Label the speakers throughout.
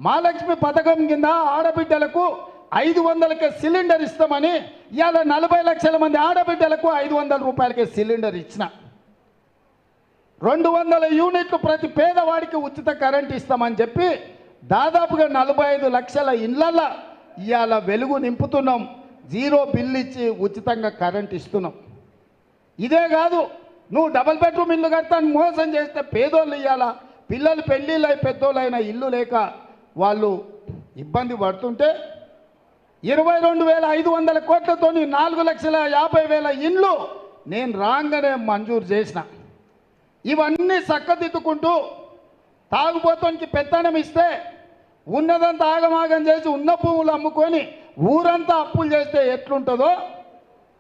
Speaker 1: మహాలక్ష్మి పథకం కింద ఆడబిడ్డలకు 500కే సిలిండర్ ఇస్తామని ఇవాళ 40 లక్షల మంది ఆడబిడ్డలకు 500 రూపాయలకే సిలిండర్ ఇచ్చిన. 200 యూనిట్లు ప్రతి పేదవాడికి ఉచిత కరెంట్ ఇస్తామని చెప్పి దాదాపుగా 45 లక్షల ఇళ్లల్లో ఇవాళ వెలుగు నింపుతున్నాం. 0 బిల్లు ఇచ్చి ఉచితంగా కరెంట్ ఇస్తున్నాం. ఇదే కాదు, నువ్వు డబుల్ బెడ్రూమ్ ఇల్లు కడతాను మోసం చేస్తే పేదోళ్ళు ఇవాళ పిల్లలు పెళ్ళిళ్ళై పెద్దోళ్ళైన ఇల్లు లేక వాళ్ళు ఇబ్బంది పడుతుంటే 22,500 కోట్లతో 4,50,000 ఇండ్లు నేను రాగానే మంజూరు చేసిన. ఇవన్నీ చక్కదిద్దుకుంటూ తాగుబోతానికి పెత్తనం ఇస్తే ఉన్నదంతా ఆగమాగం చేసి ఉన్న భూములు అమ్ముకొని ఊరంతా అప్పులు చేస్తే ఎట్లుంటుందో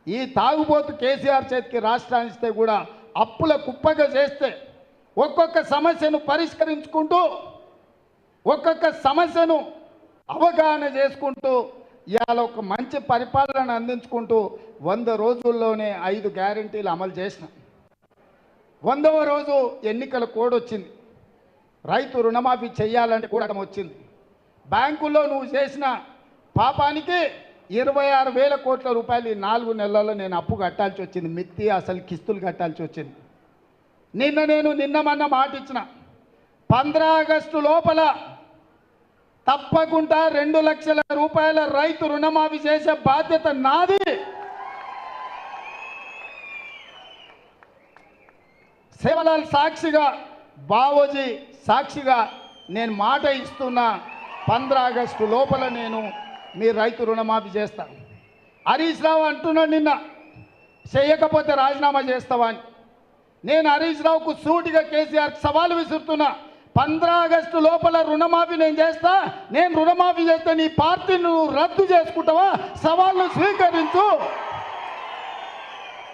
Speaker 1: ఈ తాగుబోతు కేసీఆర్ చేతికి రాష్ట్రాన్ని ఇస్తే కూడా అప్పుల కుప్పగా చేస్తే ఒక్కొక్క సమస్యను పరిష్కరించుకుంటూ ఒక్కొక్క సమస్యను అవగాహన చేసుకుంటూ ఇవాళ ఒక మంచి పరిపాలన అందించుకుంటూ 100 రోజుల్లోనే 5 గ్యారెంటీలు అమలు చేసిన. 100వ రోజు ఎన్నికల కోడ్ వచ్చింది. రైతు రుణమాఫీ చేయాలంటే కూడా వచ్చింది. బ్యాంకుల్లో నువ్వు చేసిన పాపానికి 26,000 కోట్ల రూపాయలు 4 నెలల్లో నేను అప్పు కట్టాల్సి వచ్చింది. మిత్తి అసలు కిస్తులు కట్టాల్సి వచ్చింది. నిన్న మొన్న మాట ఇచ్చిన 15 ఆగస్టు లోపల తప్పకుండా 2 లక్షల రూపాయల రైతు రుణమాఫీ చేసే బాధ్యత నాది. సేవలాల్ సాక్షిగా బావోజీ సాక్షిగా నేను మాట ఇస్తున్నా 15 ఆగస్టు లోపల నేను మీ రైతు రుణమాఫీ చేస్తాను. హరీష్ రావు అంటున్నాడు నిన్న చేయకపోతే రాజీనామా చేస్తావా అని. నేను హరీష్ రావుకు సూటిగా కేసీఆర్కి సవాలు విసురుతున్నా. 15 ఆగస్టు లోపల రుణమాఫీ నేను చేస్తా. నేను రుణమాఫీ చేస్తే నీ పార్టీని నువ్వు రద్దు చేసుకుంటావా? సవాల్ను స్వీకరించు.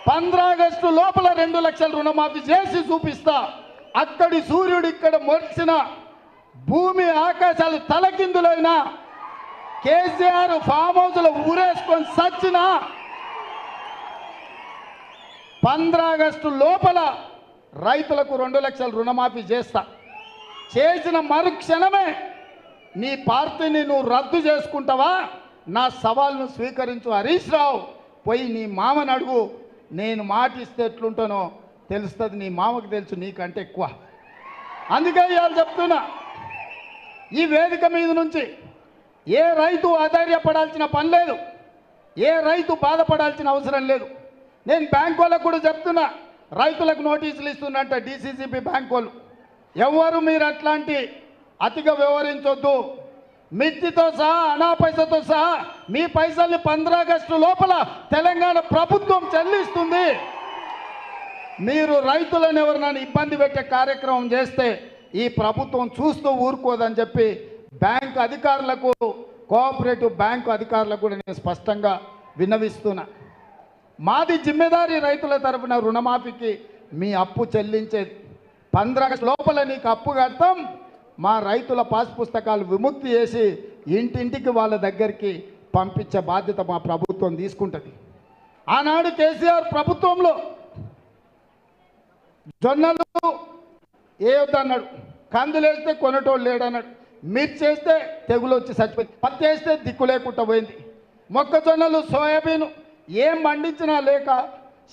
Speaker 1: 15 ఆగస్టు లోపల 2 లక్షల రుణమాఫీ చేసి చూపిస్తా. అక్కడి సూర్యుడు ఇక్కడ మొలిసిన భూమి ఆకాశాలు తలకిందులైన కేసీఆర్ ఫామ్ హౌస్లో ఊరేసుకొని సచ్చిన 15 ఆగస్టు లోపల రైతులకు 2 లక్షల రుణమాఫీ చేస్తా. చేసిన మరుక్షణమే నీ పార్టీని నువ్వు రద్దు చేసుకుంటావా? నా సవాల్ను స్వీకరించు హరీష్ రావు. పోయి నీ మామని అడుగు. నేను మాటిస్తే ఎట్లుంటానో తెలుస్తుంది. నీ మామకు తెలుసు నీకంటే ఎక్కువ. అందుకే ఇవాళ చెప్తున్నా, ఈ వేదిక మీద నుంచి ఏ రైతు ఆధైర్యపడాల్సిన పని లేదు, ఏ రైతు బాధపడాల్సిన అవసరం లేదు. నేను బ్యాంక్ వాళ్ళకు కూడా చెప్తున్నా, రైతులకు నోటీసులు ఇస్తున్నట్ట DCCB బ్యాంక్ వాళ్ళు. ఎవరు మీరు అట్లాంటి అతిగా వ్యవహరించొద్దు. మిత్తితో సహా అనా పైసతో సహా మీ పైసల్ని 15 ఆగస్టు లోపల తెలంగాణ ప్రభుత్వం చెల్లిస్తుంది. మీరు రైతులను ఎవరినైనా ఇబ్బంది పెట్టే కార్యక్రమం చేస్తే ఈ ప్రభుత్వం చూస్తూ ఊరుకోదని చెప్పి బ్యాంకు అధికారులకు, కోఆపరేటివ్ బ్యాంకు అధికారులకు కూడా నేను స్పష్టంగా విన్నవిస్తున్నా. మాది జిమ్మెదారీ రైతుల తరఫున రుణమాఫీకి మీ అప్పు చెల్లించేది. 15 ఆగస్టు లోపల నీకు అప్పు కడతాం. మా రైతుల పాస్ పుస్తకాలు విముక్తి చేసి ఇంటింటికి వాళ్ళ దగ్గరికి పంపించే బాధ్యత మా ప్రభుత్వం తీసుకుంటుంది. ఆనాడు కేసీఆర్ ప్రభుత్వంలో జొన్నలు వేయొద్దన్నాడు, కందులు వేస్తే కొనటోళ్ళు లేడన్నాడు, మిర్చి వేస్తే తెగులు వచ్చి చచ్చిపోయింది, పత్తి వేస్తే దిక్కు లేకుండా పోయింది, మొక్కజొన్నలు సోయాబీన్ ఏం పండించినా లేక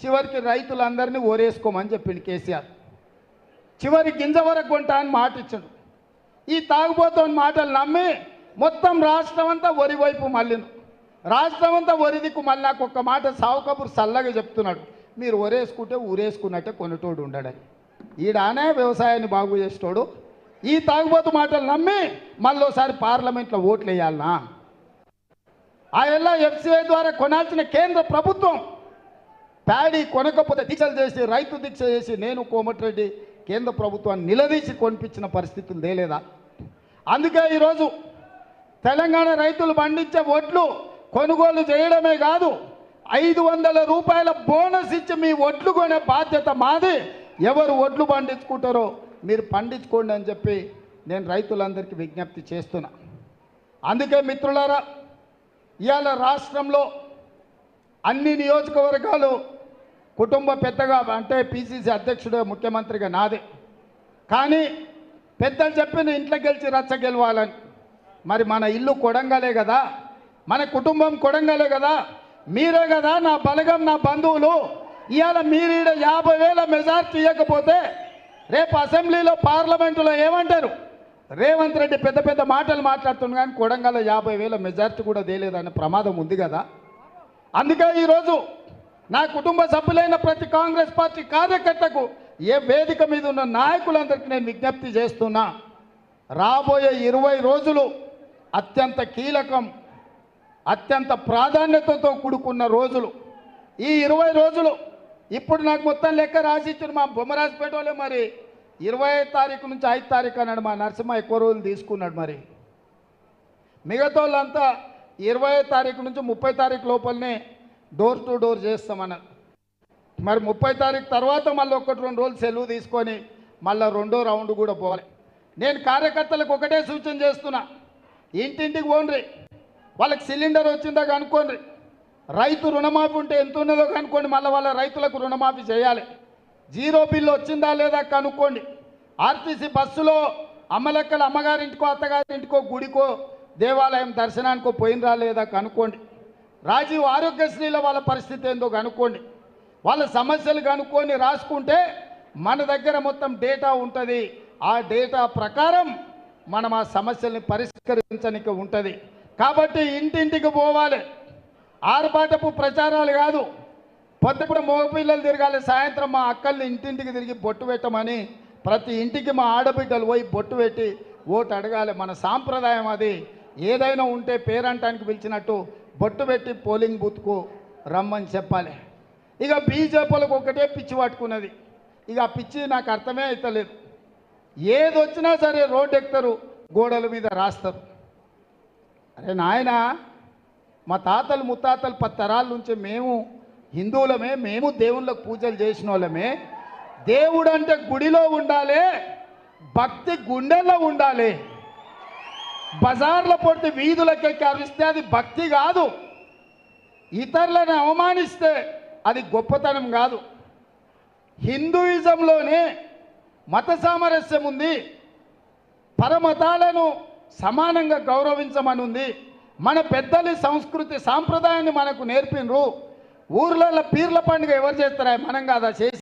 Speaker 1: చివరికి రైతులందరినీ ఓరేసుకోమని చెప్పింది కేసీఆర్. చివరి గింజ వరకు కొంటా అని మాట ఇచ్చాడు. ఈ తాగుబోతోని మాటలు నమ్మి మొత్తం రాష్ట్రం అంతా వరి వైపు మళ్ళింది. రాష్ట్రం అంతా వరి దిక్కు మళ్ళీ నాకు ఒక్క మాట సావు కబురు చల్లగా చెప్తున్నాడు, మీరు ఒరేసుకుంటే ఊరేసుకున్నట్టే కొనేటోడు ఉండడని. ఈడానే వ్యవసాయాన్ని బాగు చేసేటోడు ఈ తాగుబోతు మాటలు నమ్మి మళ్ళీసారి పార్లమెంట్లో ఓట్లు వేయాలనా? ఆ ఎలా FCI ద్వారా కొనాల్సిన కేంద్ర ప్రభుత్వం ప్యాడీ కొనకపోతే దీక్షలు చేసి, రైతు దీక్ష చేసి నేను కోమటిరెడ్డి కేంద్ర ప్రభుత్వాన్ని నిలదీసి కొనిపించిన పరిస్థితులు తేలేదా? అందుకే ఈరోజు తెలంగాణ రైతులు పండించే వడ్లు కొనుగోలు చేయడమే కాదు, 500 రూపాయల బోనస్ ఇచ్చి మీ వడ్లు కొనే బాధ్యత మాది. ఎవరు వడ్లు పండించుకుంటారో మీరు పండించుకోండి అని చెప్పి నేను రైతులందరికీ విజ్ఞప్తి చేస్తున్నా. అందుకే మిత్రులారా, ఇవాళ రాష్ట్రంలో అన్ని నియోజకవర్గాలు కుటుంబ పెద్దగా అంటే PCC అధ్యక్షుడు ముఖ్యమంత్రిగా నాదే. కానీ పెద్దలు చెప్పిన ఇంట్లో గెలిచి రచ్చ గెలవాలని మరి మన ఇల్లు కొడంగలే కదా, మన కుటుంబం కొడంగలే కదా, మీరే కదా నా బలగం, నా బంధువులు. ఇవాళ మీరు 50,000 మెజార్టీ ఇవ్వకపోతే రేపు అసెంబ్లీలో పార్లమెంటులో ఏమంటారు? రేవంత్ రెడ్డి పెద్ద పెద్ద మాటలు మాట్లాడుతున్నాడు, కానీ కొడంగల్ 50,000 మెజార్టీ కూడా తేలేదనే ప్రమాదం ఉంది కదా. అందుకే ఈరోజు నా కుటుంబ సభ్యులైన ప్రతి కాంగ్రెస్ పార్టీ కార్యకర్తకు, ఏ వేదిక మీద ఉన్న నాయకులందరికీ నేను విజ్ఞప్తి చేస్తున్నా, రాబోయే 20 రోజులు అత్యంత కీలకం, అత్యంత ప్రాధాన్యతతో కూడుకున్న రోజులు. ఈ 20 రోజులు ఇప్పుడు నాకు మొత్తం లెక్క రాసిచ్చారు మా బొమ్మరాజపేట వాళ్ళే. మరి 25 తారీఖు నుంచి 5 తారీఖు అన్నాడు మా నరసింహ, ఎక్కువ రోజులు తీసుకున్నాడు. మరి మిగతా వాళ్ళంతా 20 తారీఖు నుంచి 30 తారీఖు లోపలనే డోర్ టు డోర్ చేస్తామన్నారు. మరి 30 తారీఖు తర్వాత మళ్ళీ 1-2 రోజులు సెలవు తీసుకొని మళ్ళీ 2వ రౌండ్ కూడా పోవాలి. నేను కార్యకర్తలకు ఒకటే సూచన చేస్తున్నా, ఇంటింటికి పోండి, వాళ్ళకి సిలిండర్ వచ్చిందా కనుక్కోండి, రైతు రుణమాఫీ ఉంటే ఎంత ఉన్నదో కనుక్కోండి, మళ్ళీ వాళ్ళ రైతులకు రుణమాఫీ చేయాలి, జీరో బిల్లు వచ్చిందా లేదా కనుక్కోండి, ఆర్టీసీ బస్సులో అమ్మలెక్కల అమ్మగారింటికో అత్తగారింటికో గుడికో దేవాలయం దర్శనానికో పోయినరా లేదా కనుక్కోండి, రాజీవ్ ఆరోగ్యశ్రీలో వాళ్ళ పరిస్థితి ఏందో కనుక్కోండి, వాళ్ళ సమస్యలు కనుక్కొని రాసుకుంటే మన దగ్గర మొత్తం డేటా ఉంటుంది. ఆ డేటా ప్రకారం మనం ఆ సమస్యల్ని పరిష్కరించడానికి ఉంటుంది. కాబట్టి ఇంటింటికి పోవాలి, ఆర్భాటపు ప్రచారాలు కాదు. పొద్దున మగపిల్లలు తిరగాలి, సాయంత్రం మా అక్కల్ని ఇంటింటికి తిరిగి బొట్టు పెట్టమని ప్రతి ఇంటికి మా ఆడబిడ్డలు పోయి బొట్టు పెట్టి ఓటు అడగాలి. మన సాంప్రదాయం అది. ఏదైనా ఉంటే పేరంటానికి పిలిచినట్టు బొట్టు పెట్టి పోలింగ్ బూత్కు రమ్మని చెప్పాలి. ఇక బీజేపీలకు ఒకటే పిచ్చి పట్టుకున్నది. ఇక ఆ పిచ్చి నాకు అర్థమే అవుతలేదు. ఏది వచ్చినా సరే రోడ్డు ఎక్కుతారు, గోడల మీద రాస్తారు. అరే నాయన, మా తాతలు ముత్తాతలు 10 తరాల నుంచి మేము హిందువులమే, మేము దేవుళ్ళకు పూజలు చేసిన వాళ్ళమే. దేవుడు అంటే గుడిలో ఉండాలి, భక్తి గుండెల్లో ఉండాలి. బజార్ల పొడితే వీధులకెక్కి అరిస్తే అది భక్తి కాదు. ఇతరులను అవమానిస్తే అది గొప్పతనం కాదు. హిందూయిజంలోనే మత సామరస్యం ఉంది, పరమతాలను సమానంగా గౌరవించమని ఉంది. మన పెద్దలు సంస్కృతి సాంప్రదాయాన్ని మనకు నేర్పినరు. ఊర్లలో పీర్ల పండుగ ఎవరు చేస్తారా? మనం కాదా చేసి